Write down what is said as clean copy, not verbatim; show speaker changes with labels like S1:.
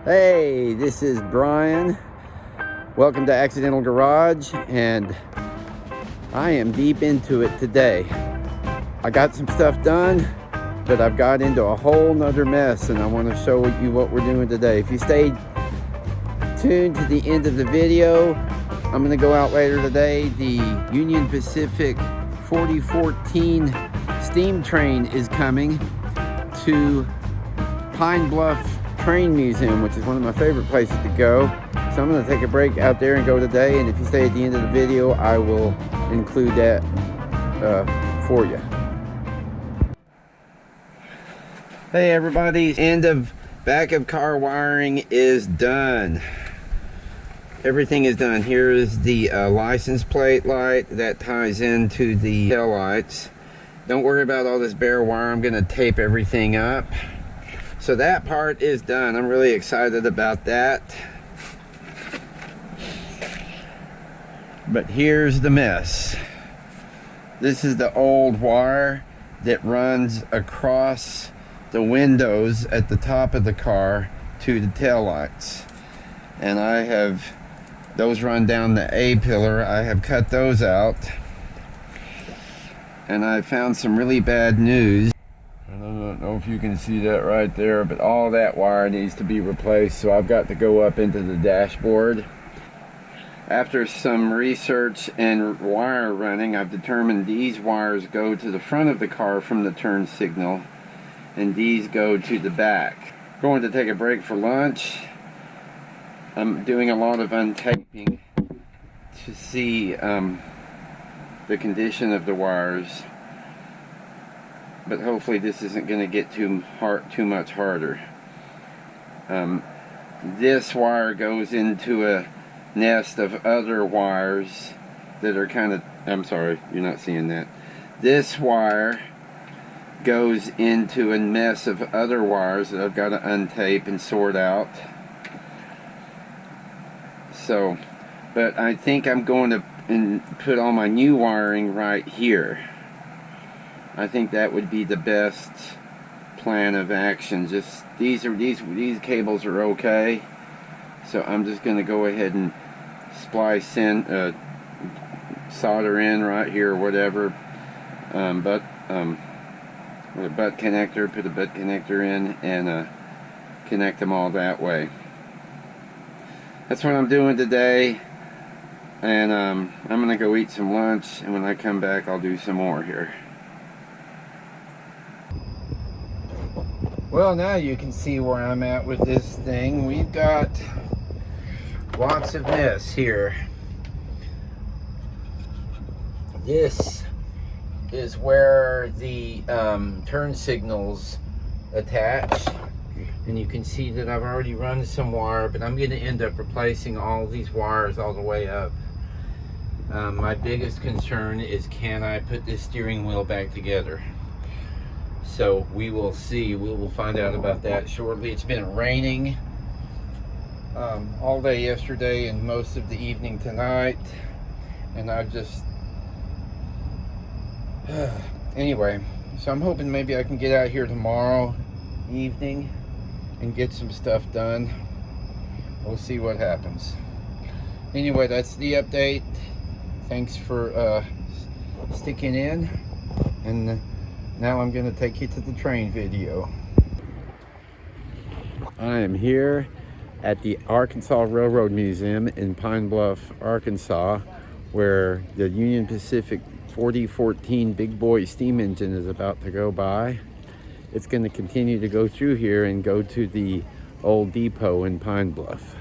S1: Hey, this is Brian. Welcome to Accidental Garage, and I am deep into it today. I got some stuff done, but I've got into a whole nother mess, and I want to show you what we're doing today. If you stay tuned to the end of the video, I'm going to go out later today. The Union Pacific 4014 steam train is coming to Pine Bluff Train Museum, which is one of my favorite places to go. So I'm going to take a break out there and go today, and if you stay at the end of the video, I will include that for you. Hey everybody, end of back of car wiring is done. Everything is done. Here is the license plate light that ties into the tail lights. Don't worry about all this bare wire. I'm going to tape everything up. So that part is done. I'm really excited about that. But here's the mess. This is the old wire that runs across the windows at the top of the car to the tail lights. And I have those run down the A-pillar. I have cut those out. And I found some really bad news. I don't know if you can see that right there, but all that wire needs to be replaced, so I've got to go up into the dashboard. After some research and wire running, I've determined these wires go to the front of the car from the turn signal, and these go to the back. Going to take a break for lunch. I'm doing a lot of untaping to see the condition of the wires, but hopefully this isn't going to get too much harder. This wire goes into a nest of other wires that are kind of, I'm sorry, you're not seeing that. This wire goes into a mess of other wires that I've got to untape and sort out. So, but I think I'm going to put all my new wiring right here. I think that would be the best plan of action. Just these cables are okay, so I'm just going to go ahead and splice in, solder in right here or whatever. With a butt connector, put a butt connector in and connect them all that way. That's what I'm doing today, and I'm going to go eat some lunch, and when I come back I'll do some more here. Well, now you can see where I'm at with this thing. We've got lots of mess here. This is where the turn signals attach, and you can see that I've already run some wire, but I'm going to end up replacing all these wires all the way up. My biggest concern is, can I put this steering wheel back together? So we will see. We will find out about that shortly. It's been raining all day yesterday and most of the evening tonight, and I've just anyway, so I'm hoping maybe I can get out here tomorrow evening and get some stuff done. We'll see what happens. Anyway, that's the update. Thanks for sticking in, and now I'm going to take you to the train video. I am here at the Arkansas Railroad Museum in Pine Bluff, Arkansas, where the Union Pacific 4014 big boy steam engine is about to go by. It's going to continue to go through here and go to the old depot in Pine Bluff.